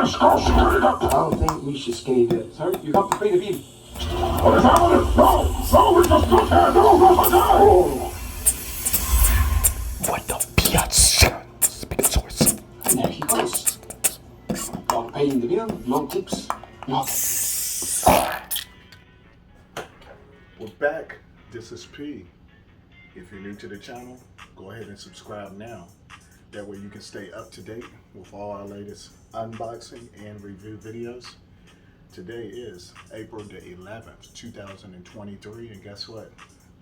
I don't think we should skinny dip. Sir, you got to pay the bill. What is happening? No, we just got here. No. What the bitch? Speak source. And there he goes. Not paying the bill, no tips, nothing. We're back. This is P. If you're new to the channel, go ahead and subscribe now. That way you can stay up to date with all our latest unboxing and review videos. Today is April the 11th, 2023, and guess what?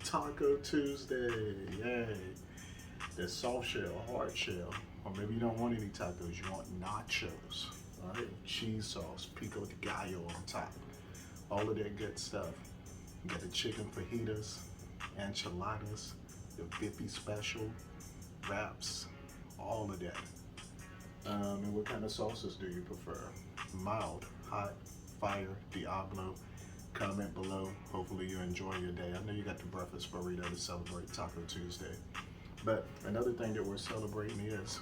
Taco Tuesday, yay! The soft shell, hard shell, or maybe you don't want any tacos, you want nachos, all right? Cheese sauce, pico de gallo on top, all of that good stuff. You got the chicken fajitas, enchiladas, the Bippy special, wraps, all of that. And what kind of sauces do you prefer? Mild, hot, fire, Diablo? Comment below. Hopefully you enjoy your day. I know you got the breakfast burrito to celebrate Taco Tuesday. But another thing that we're celebrating is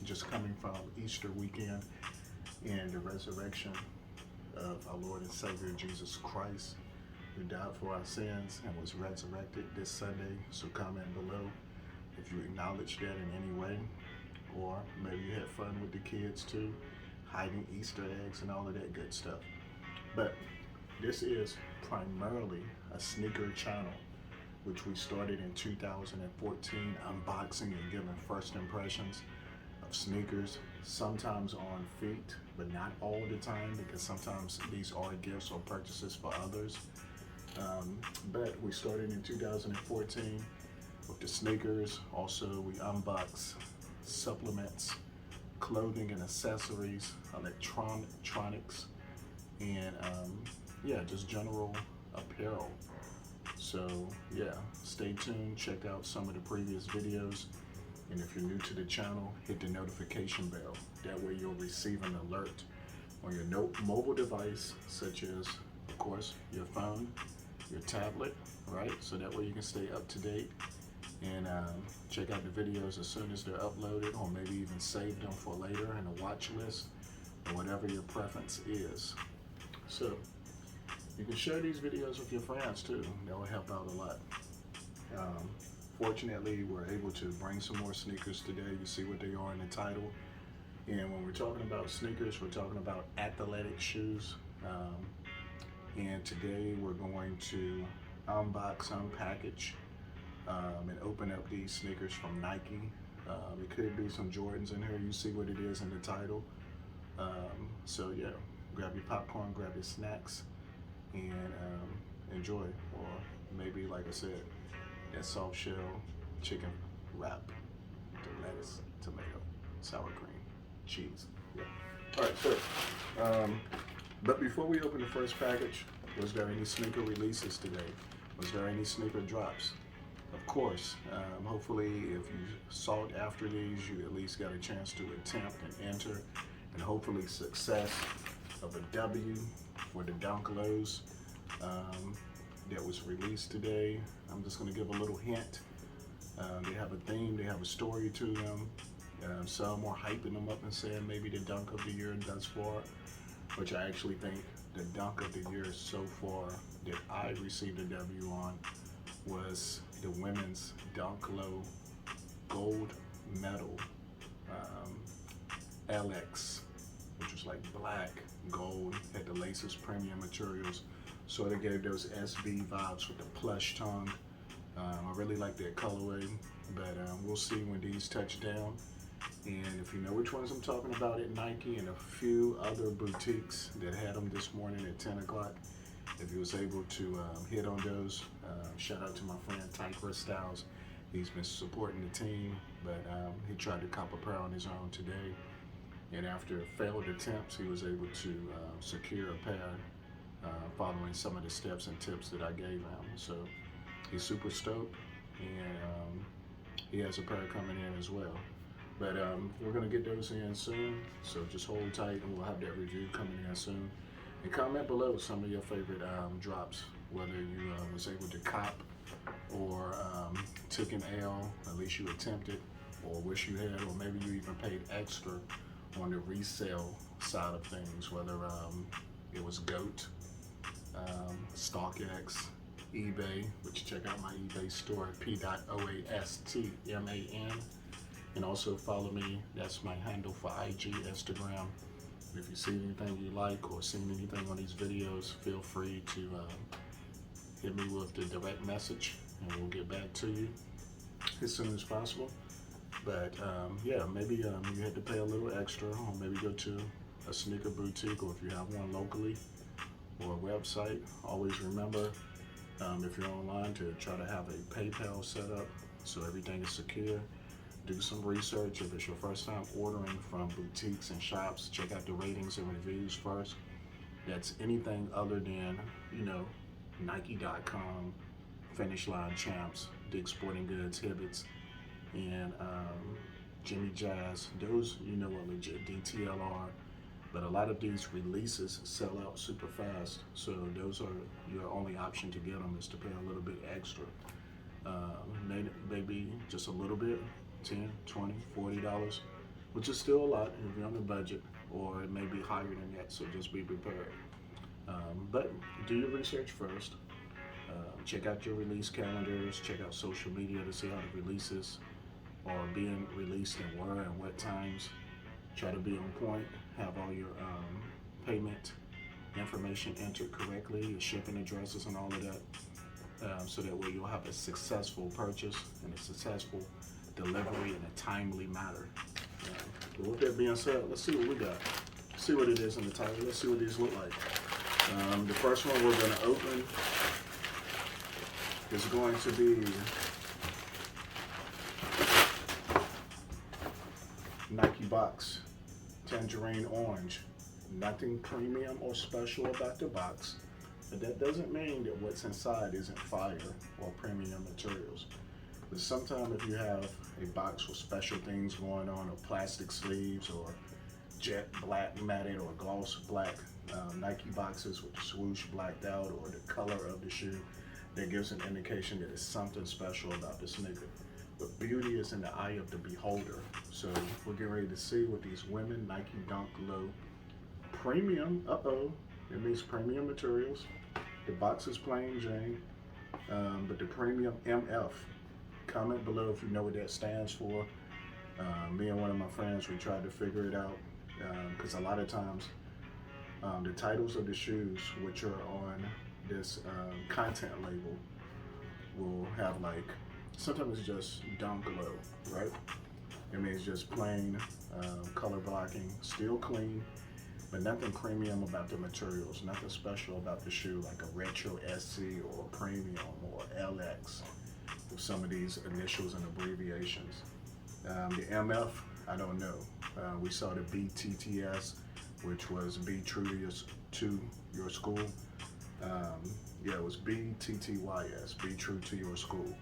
just coming from Easter weekend and the resurrection of our Lord and Savior Jesus Christ, who died for our sins and was resurrected this Sunday. So comment below if you acknowledge that in any way, or maybe you had fun with the kids too, hiding Easter eggs and all of that good stuff. But this is primarily a sneaker channel, which we started in 2014, unboxing and giving first impressions of sneakers, sometimes on feet, but not all the time, because sometimes these are gifts or purchases for others. But we started in 2014 with the sneakers. Also, we unbox supplements, clothing and accessories, electronics, and yeah, just general apparel. So yeah, stay tuned, check out some of the previous videos, and if you're new to the channel, hit the notification bell. That way you'll receive an alert on your mobile device, such as, of course, your phone, your tablet, right? So that way you can stay up to date and check out the videos as soon as they're uploaded, or maybe even save them for later in a watch list, or whatever your preference is. So you can share these videos with your friends too. That will help out a lot. Fortunately, we're able to bring some more sneakers today. You see what they are in the title. And when we're talking about sneakers, we're talking about athletic shoes. And today we're going to unbox, unpackage, and open up these sneakers from Nike. It could be some Jordans in here. You see what it is in the title. So yeah, grab your popcorn, grab your snacks, and enjoy. Or maybe, like I said, that soft shell chicken wrap, the lettuce, tomato, sour cream, cheese. Yeah. All right, so but before we open the first package, was there any sneaker releases today? Was there any sneaker drops? Of course. Hopefully, if you sought after these, you at least got a chance to attempt and enter, and hopefully success of a W for the Dunk Lows that was released today. I'm just going to give a little hint. They have a theme, they have a story to them. Some are hyping them up and saying maybe the Dunk of the Year thus far, which I actually think the Dunk of the Year so far that I received a W on was the women's Dunk Low gold medal LX, which was like black, gold, had the laces, premium materials, sort of gave those SB vibes with the plush tongue. I really like that colorway, but we'll see when these touch down. And if you know which ones I'm talking about at Nike and a few other boutiques that had them this morning at 10 o'clock, if you was able to hit on those, shout out to my friend Typer Styles. He's been supporting the team, but he tried to cop a pair on his own today. And after failed attempts, he was able to secure a pair following some of the steps and tips that I gave him. So he's super stoked, and he has a pair coming in as well. But we're gonna get those in soon, so just hold tight and we'll have that review coming in soon. And comment below some of your favorite drops, whether you was able to cop or took an L, at least you attempted, or wish you had, or maybe you even paid extra on the resale side of things, whether it was GOAT, StockX, eBay, which check out my eBay store at P.oastman, and also follow me. That's my handle for IG, Instagram. If you see anything you like or seen anything on these videos, feel free to hit me with the direct message, and we'll get back to you as soon as possible. But yeah, maybe you had to pay a little extra, or maybe go to a sneaker boutique, or if you have one locally, or a website. Always remember, if you're online, to try to have a PayPal set up so everything is secure. Do some research. If it's your first time ordering from boutiques and shops, check out the ratings and reviews first. That's anything other than, Nike.com, Finish Line Champs, Dick's Sporting Goods, Hibbett's, and Jimmy Jazz. Those, are legit. DTLR. But a lot of these releases sell out super fast, so those are your only option to get them, is to pay a little bit extra. Maybe just a little bit, $10, $20, $40, which is still a lot if you're on a budget, or it may be higher than that, so just be prepared. But do your research first. Check out your release calendars, check out social media to see how the releases are being released and where and what times. Try to be on point, have all your payment information entered correctly, your shipping addresses and all of that, so that way you'll have a successful purchase and a successful delivery in a timely manner. But with that being said, let's see what we got. See what it is in the title. Let's see what these look like. The first one we're going to open is going to be Nike box, tangerine orange. Nothing premium or special about the box, but that doesn't mean that what's inside isn't fire or premium materials. But sometimes if you have a box with special things going on, or plastic sleeves, or jet black matted or gloss black Nike boxes with the swoosh blacked out, or the color of the shoe, that gives an indication that it's something special about the sneaker. But beauty is in the eye of the beholder. So we're getting ready to see what these women Nike Dunk Low premium, it means premium materials. The box is plain Jane, but the premium MF. Comment below if you know what that stands for. Me and one of my friends, we tried to figure it out, because a lot of times the titles of the shoes, which are on this content label, will have like, sometimes it's just Dunk Low, right? It means just plain color blocking, still clean, but nothing premium about the materials, nothing special about the shoe, like a retro SC or premium or LX with some of these initials and abbreviations. The MF, I don't know. We saw the BTTS, which was Be True to Your School. Yeah, it was BTTYS, Be True to Your School.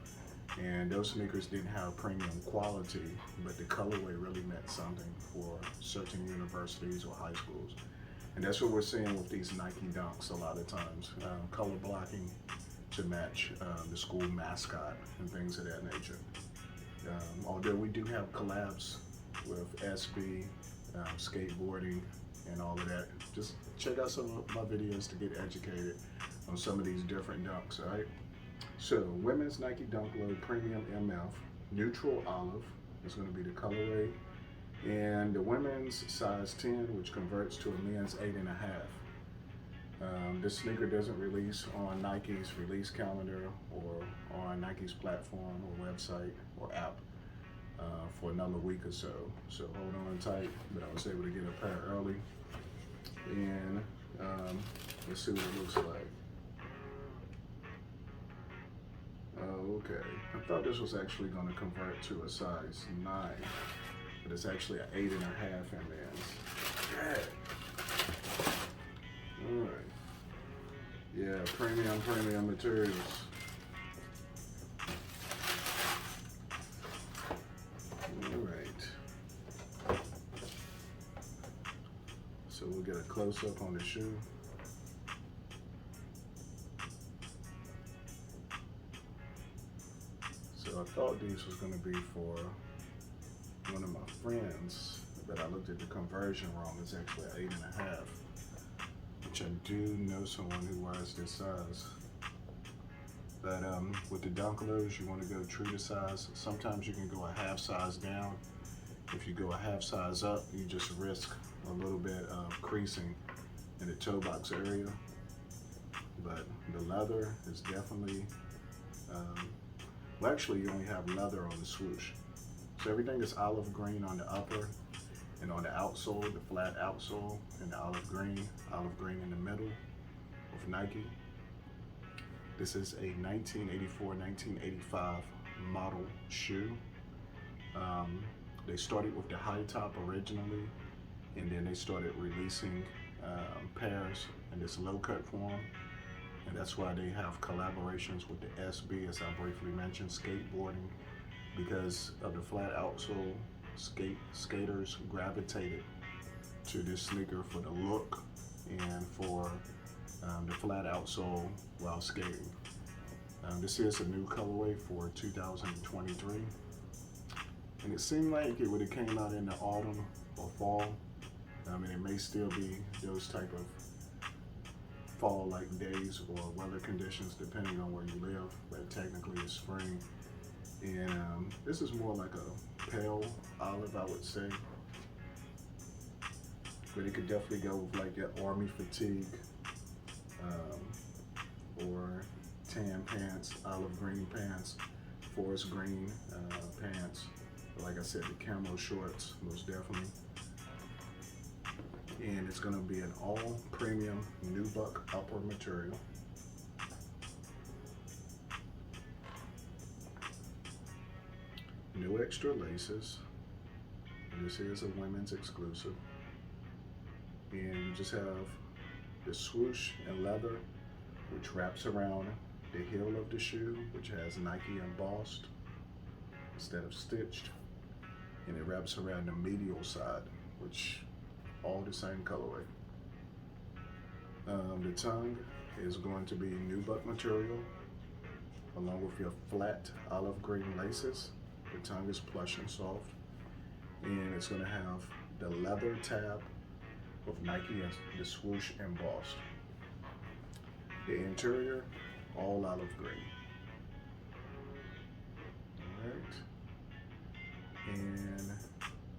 And those sneakers didn't have premium quality, but the colorway really meant something for certain universities or high schools. And that's what we're seeing with these Nike Dunks a lot of times. Color blocking to match the school mascot and things of that nature. Although we do have collabs with SB, skateboarding, and all of that. Just check out some of my videos to get educated on some of these different dunks, all right? So, women's Nike Dunk Low Premium MF, neutral olive is going to be the colorway, and the women's size 10, which converts to a men's 8.5. This sneaker doesn't release on Nike's release calendar or on Nike's platform or website or app for another week or so. So hold on tight, but I was able to get a pair early, and let's see what it looks like. Okay, I thought this was actually going to convert to a size 9, but it's actually an 8.5 in men's. All right. Yeah, premium materials. All right. So we'll get a close up on the shoe. So I thought these was going to be for one of my friends, but I looked at the conversion wrong. It's actually 8.5, which I do know someone who wears this size. But with the Dunkalos, you want to go true to size. Sometimes you can go a half size down. If you go a half size up, you just risk a little bit of creasing in the toe box area. But the leather is definitely, well, actually you only have leather on the swoosh. So everything is olive green on the upper, and on the outsole, the flat outsole, and the olive green in the middle of Nike. This is a 1984-1985 model shoe. They started with the high top originally, and then they started releasing pairs in this low cut form. And that's why they have collaborations with the SB, as I briefly mentioned, skateboarding. Because of the flat outsole, skaters gravitated to this sneaker for the look and for the flat outsole while skating. This is a new colorway for 2023. And it seemed like it would have came out in the autumn or fall. And it may still be those type of fall-like days or weather conditions depending on where you live, but technically it's spring. And this is more like a pale olive, I would say. But it could definitely go with like your army fatigue or tan pants, olive green pants, forest green pants. But like I said, the camo shorts, most definitely. And it's gonna be an all premium nubuck upper material. No extra laces. This is a women's exclusive. And you just have the swoosh and leather, which wraps around the heel of the shoe, which has Nike embossed instead of stitched. And it wraps around the medial side, which all the same colorway. The tongue is going to be nubuck material along with your flat olive green laces. The tongue is plush and soft, and it's going to have the leather tab with Nike and the swoosh embossed. The interior, all olive green. All right, and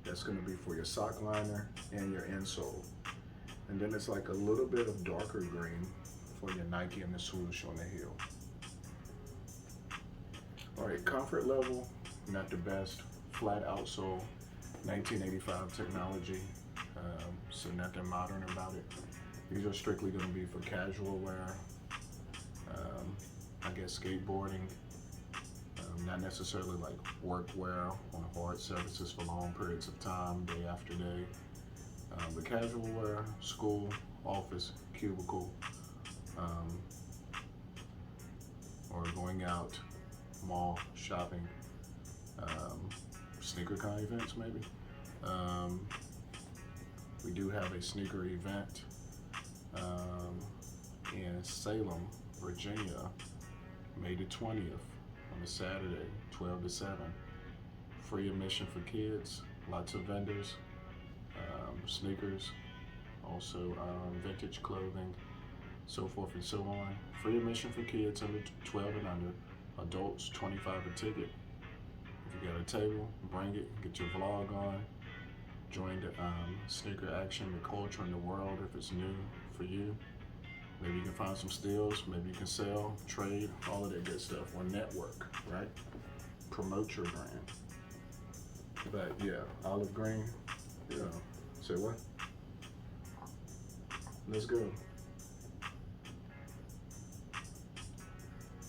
that's going to be for your sock liner and your insole. And then it's like a little bit of darker green for your Nike and the swoosh on the heel. All right, comfort level, not the best. Flat outsole, 1985 technology, so nothing modern about it. These are strictly going to be for casual wear, I guess skateboarding, not necessarily like work wear on hard surfaces for long periods of time, day after day. But casual wear, school, office, cubicle, or going out, mall, shopping, sneaker con events maybe. We do have a sneaker event in Salem, Virginia, May the 20th on a Saturday, 12 to 7. Free admission for kids, lots of vendors, sneakers, also vintage clothing, so forth and so on. Free admission for kids under 12 and under, adults $25 a ticket. If you got a table, bring it, get your vlog on, join the sneaker action, the culture in the world if it's new for you. Maybe you can find some steals, maybe you can sell, trade, all of that good stuff, or network, right? Promote your brand. But yeah, olive green, say what? Let's go.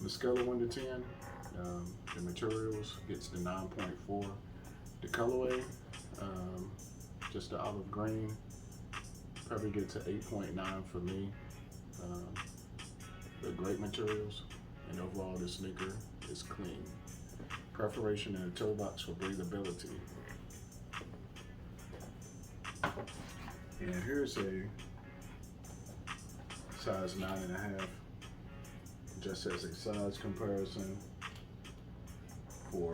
The scale of 1 to 10, the materials gets the 9.4. The colorway, just the olive green, probably gets an 8.9 for me. They're great materials, and overall the sneaker is clean. Perforation in the toe box for breathability. And here's a size 9.5, just as a size comparison for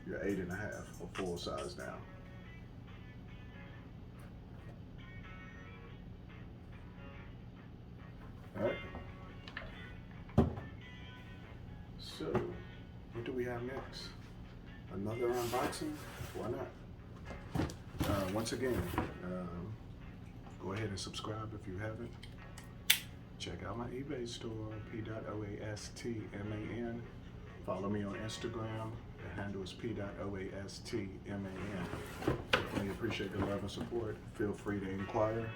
your 8.5 or full size down. So, what do we have next? Another unboxing? Why not? Once again, go ahead and subscribe if you haven't. Check out my eBay store, P.oastman. Follow me on Instagram. The handle is P.oastman. Definitely appreciate the love and support. Feel free to inquire.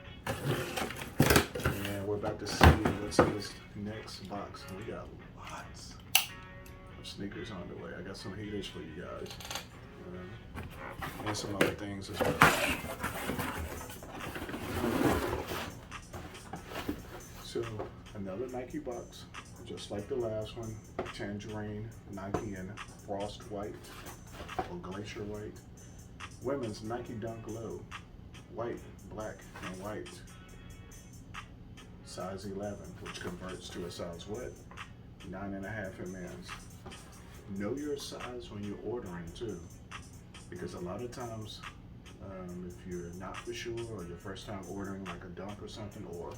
And we're about to see what's in this next box. We got lots of sneakers on the way. I got some heaters for you guys. And some other things as well. So, another Nike box, just like the last one. Tangerine, Nike in Frost White or Glacier White. Women's Nike Dunk Low, white, black, and white. Size 11, which converts to a size what? 9.5 in men's. Know your size when you're ordering too, because a lot of times, if you're not for sure or your first time ordering like a dunk or something, or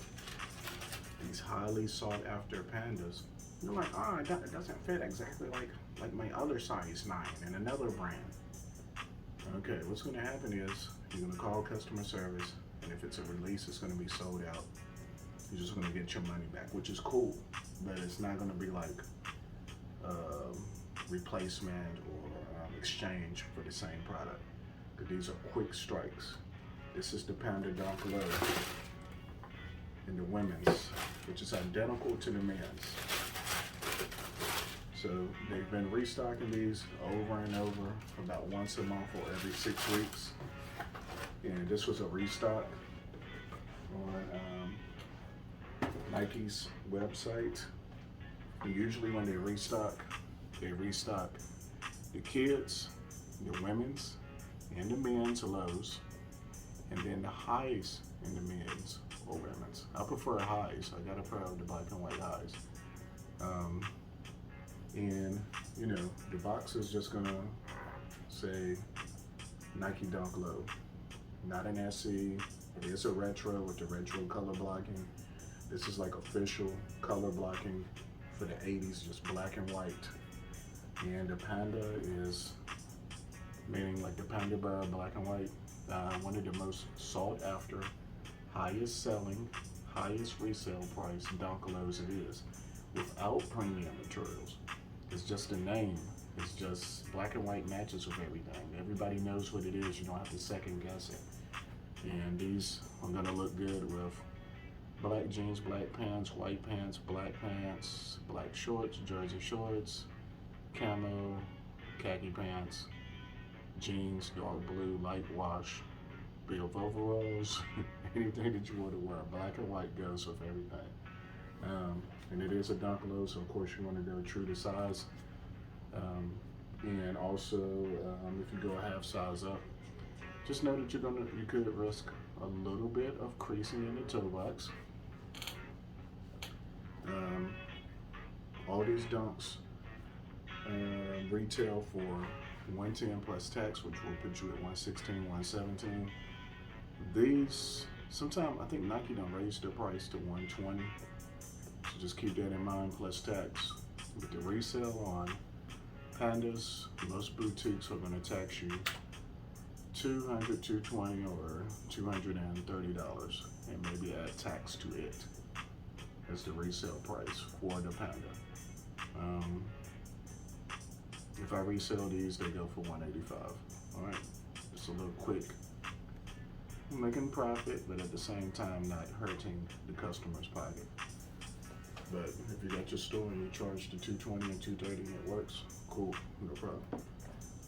these highly sought after Pandas, you're like, oh, it doesn't fit exactly like my other size 9 in another brand. Okay, what's going to happen is you're going to call customer service, and if it's a release, it's going to be sold out. You're just going to get your money back, which is cool, but it's not going to be like replacement or exchange for the same product, because these are quick strikes. This is the Panda Dunk Low in the women's, which is identical to the men's. So they've been restocking these over and over about once a month or every 6 weeks. And this was a restock on Nike's website. And usually when they restock the kids, the women's, and the men's lows, and then the highs in the men's or women's. I prefer highs. I got a pair of the black and white highs. And you know, the box is just gonna say Nike Dunk Low, not an SE. It is a retro with the retro color blocking. This is like official color blocking for the 80s, just black and white. And the Panda is, meaning like the Panda Bear, black and white, one of the most sought after, highest selling, highest resale price Dunk Lows it is, without premium materials. It's just a name. It's just black and white matches with everything. Everybody knows what it is. You don't have to second guess it. And these are gonna look good with black jeans, black pants, white pants, black shorts, jersey shorts, camo, khaki pants, jeans, dark blue, light wash, bit of overalls, anything that you want to wear. Black and white goes with everything. And it is a Dunk Low, so of course you want to go true to size. And also, if you go a half size up, just know that you could risk a little bit of creasing in the toe box. All these dunks retail for $110 plus tax, which will put you at $116, $117. These, sometime I think Nike done raised their price to $120. So just keep that in mind, plus tax. With the resale on Pandas, most boutiques are going to tax you $200, $220, or $230, and maybe add tax to it as the resale price for the Panda. If I resell these, they go for $185. All right, just a little quick. I'm making profit, but at the same time not hurting the customer's pocket. But if you got your store and you charge the $220 and $230 and it works, cool, no problem.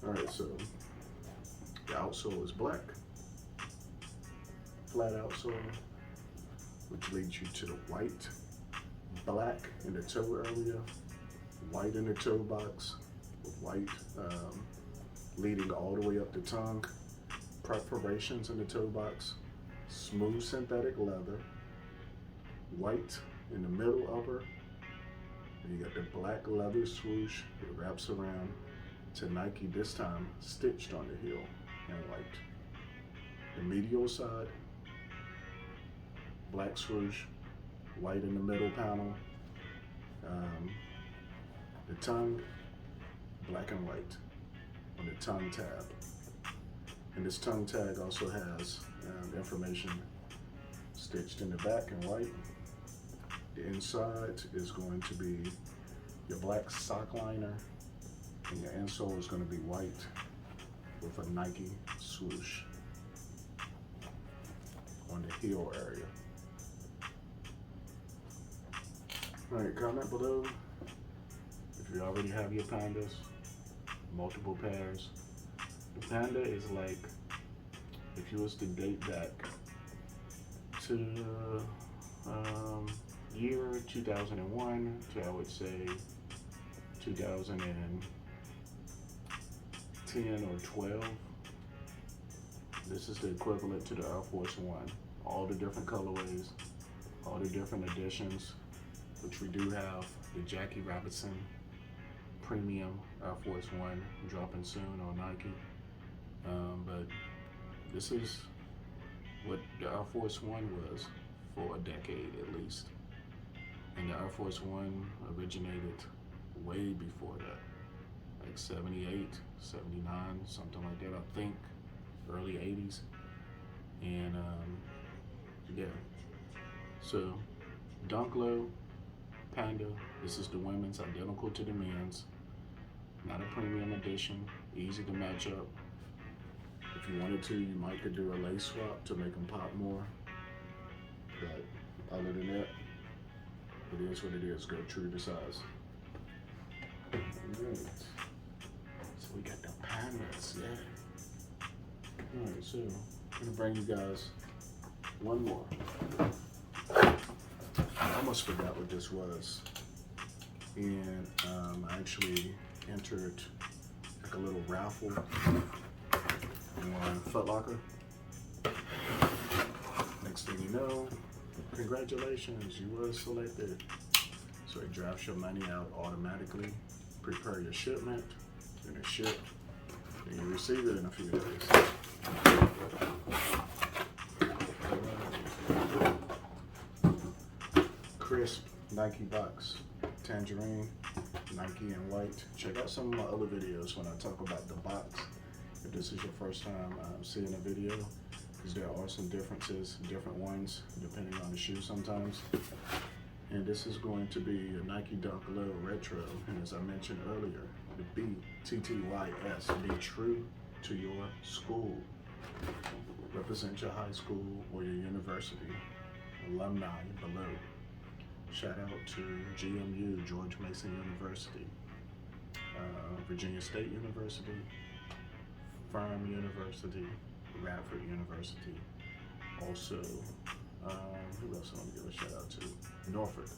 All right, so the outsole is black, flat outsole, which leads you to the white, black in the toe area, white in the toe box, with white leading all the way up the tongue, perforations in the toe box, smooth synthetic leather, white in the middle upper, and you got the black leather swoosh that wraps around to Nike, this time stitched on the heel in white. The medial side, black swoosh, white in the middle panel. The tongue, black and white on the tongue tab. And this tongue tag also has information stitched in the back in white. The inside is going to be your black sock liner, and your insole is going to be white with a Nike swoosh on the heel area. Alright, comment below if you already have your Pandas, multiple pairs. The Panda is like, if you was to date back to year 2001 to, I would say, 2010 or 12, this is the equivalent to the Air Force One. All the different colorways, all the different editions, which we do have the Jackie Robinson Premium Air Force One dropping soon on Nike. But this is what the Air Force One was for a decade at least. And the Air Force One originated way before that, like 78, 79, something like that, I think, early 80s. And yeah, so Dunk Low, Panda, this is the women's, identical to the men's. Not a premium edition, easy to match up. If you wanted to, you might could do a lace swap to make them pop more. But other than that, it is what it is. Go true to size. Alright. So we got the Pandas, yeah. Alright, so I'm gonna bring you guys one more. I almost forgot what this was. And I actually entered like a little raffle on Foot Locker. Next thing you know, congratulations, you were selected. So it drafts your money out automatically. Prepare your shipment, then it's shipped, and you receive it in a few days. Crisp Nike box, tangerine, Nike and white. Check out some of my other videos when I talk about the box. If this is your first time seeing a video, because there are some differences, different ones, depending on the shoe sometimes. And this is going to be a Nike Dunk Low Retro. And as I mentioned earlier, the B-T-T-Y-S, be true to your school. Represent your high school or your university, alumni below. Shout out to GMU, George Mason University, Virginia State University, Firm University, Radford University. Also, who else I want to give a shout out to? Norfolk,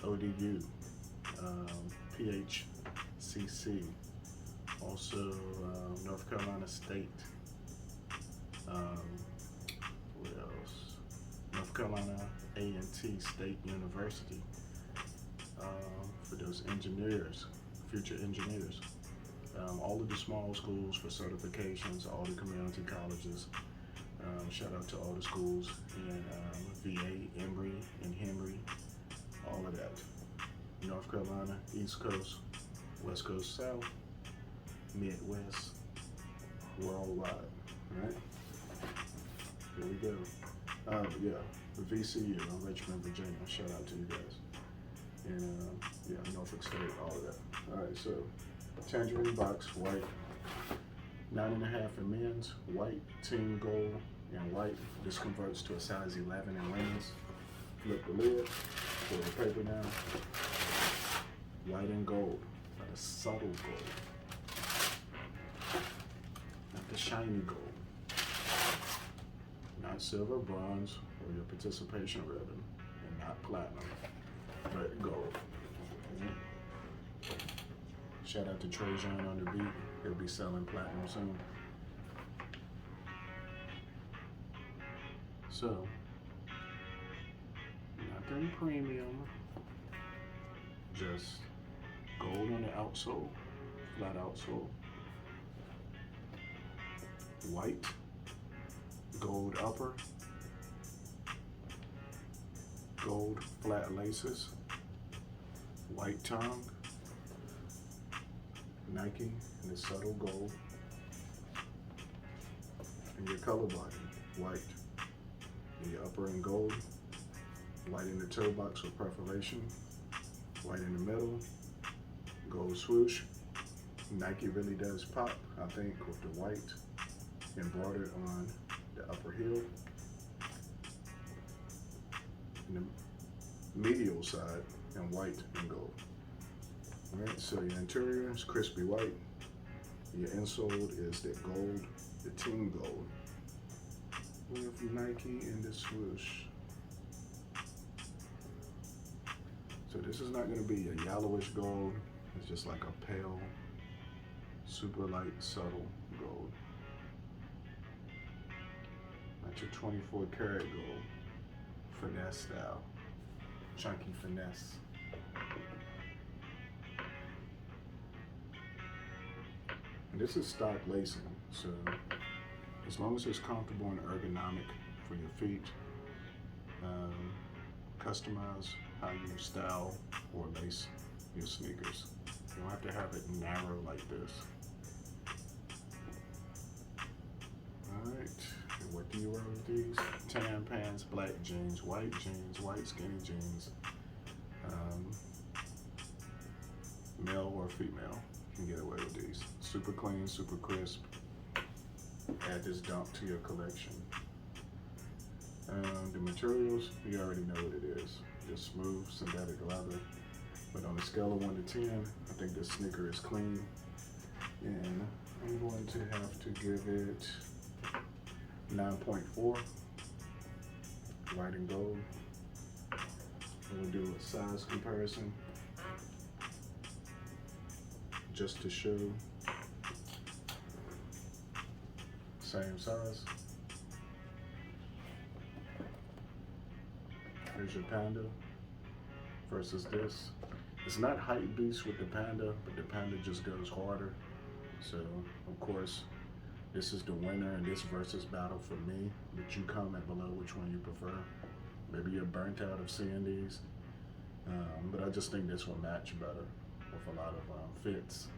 ODU, PHCC, also North Carolina State. What else? North Carolina A&T State University, for those engineers, future engineers. All of the small schools for certifications, all the community colleges. Shout out to all the schools in VA, Emory, and Henry, all of that. North Carolina, East Coast, West Coast, South, Midwest, worldwide, right? Here we go. Yeah, the VCU in Richmond, Virginia. Shout out to you guys. And yeah, Norfolk State, all of that. All right, so tangerine box, white, 9.5 in men's, white, team gold, and white. This converts to a size 11 in women's. Flip the lid, pull the paper down. White and gold, but a subtle gold. Not the shiny gold. Not silver, bronze, or your participation ribbon, and not platinum, but gold. Shout out to Trajan on the beat. He'll be selling platinum soon. So, nothing premium, just gold on the outsole, flat outsole, white, gold upper, gold flat laces, white tongue, Nike in the subtle gold. And your color body, white. In your upper in gold, white in the toe box with perforation, white in the middle, gold swoosh. Nike really does pop, I think, with the white embroidered on the upper heel. And the medial side in white and gold. Alright, so your interior is crispy white. Your insole is that gold, the team gold, with Nike and the swoosh. So this is not going to be a yellowish gold. It's just like a pale, super light, subtle gold. Not your 24 karat gold. Finesse style. Chunky finesse. And this is stock lacing, so as long as it's comfortable and ergonomic for your feet, customize how you style or lace your sneakers. You don't have to have it narrow like this. Alright, and what do you wear with these? Tan pants, black jeans, white skinny jeans, male or female can get away with these. Super clean, super crisp. Add this dump to your collection. The materials, you already know what it is. Just smooth synthetic leather. But on a scale of 1 to 10, I think this sneaker is clean. And I'm going to have to give it 9.4. White and gold. We'll do a size comparison just to show same size. Here's your Panda versus this. It's not hype beast with the Panda, but the Panda just goes harder. So of course, this is the winner in this versus battle for me. But you comment below which one you prefer. Maybe you're burnt out of seeing these, but I just think this will match better with a lot of fits.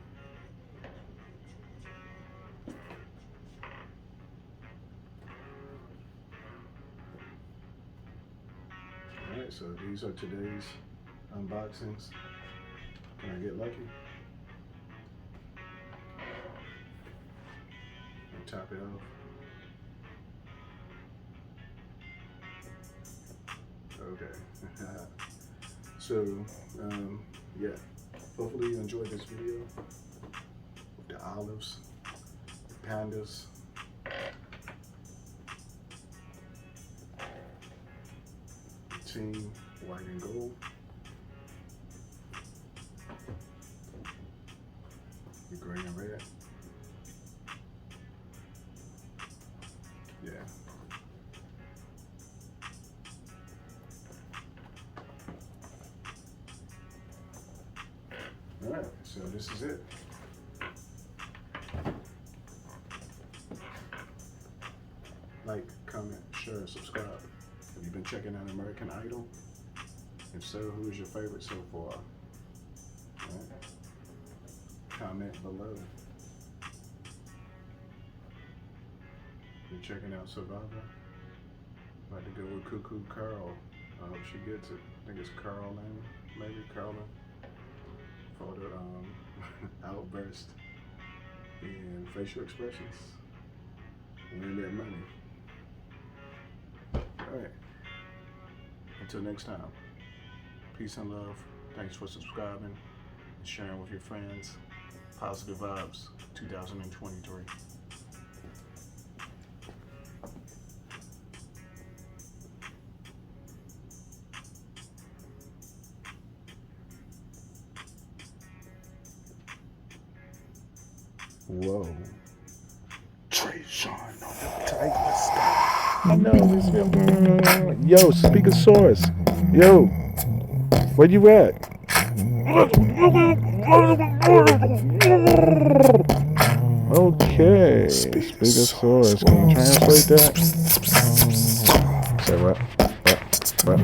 Alright, so these are today's unboxings. Can I get lucky? And top it off. Okay. So, yeah. Hopefully you enjoyed this video with the olives, the pandas, the team white and gold, the green and red. Yeah. Alright, so this is it. Like, comment, share, subscribe. Have you been checking out American Idol? If so, who is your favorite so far? Right. Comment below. You checking out Survivor? About to go with Cuckoo Carol. I hope she gets it. I think it's Caroline, maybe Caroline. For the outburst and facial expressions. Win that money. Alright. Until next time. Peace and love. Thanks for subscribing and sharing with your friends. Positive vibes 2023. Whoa. Trey Sean on the tightest. I know this film. Yo, Speakersaurus. Yo, where you at? Okay. Speakersaurus. Can you translate that? Say what? What?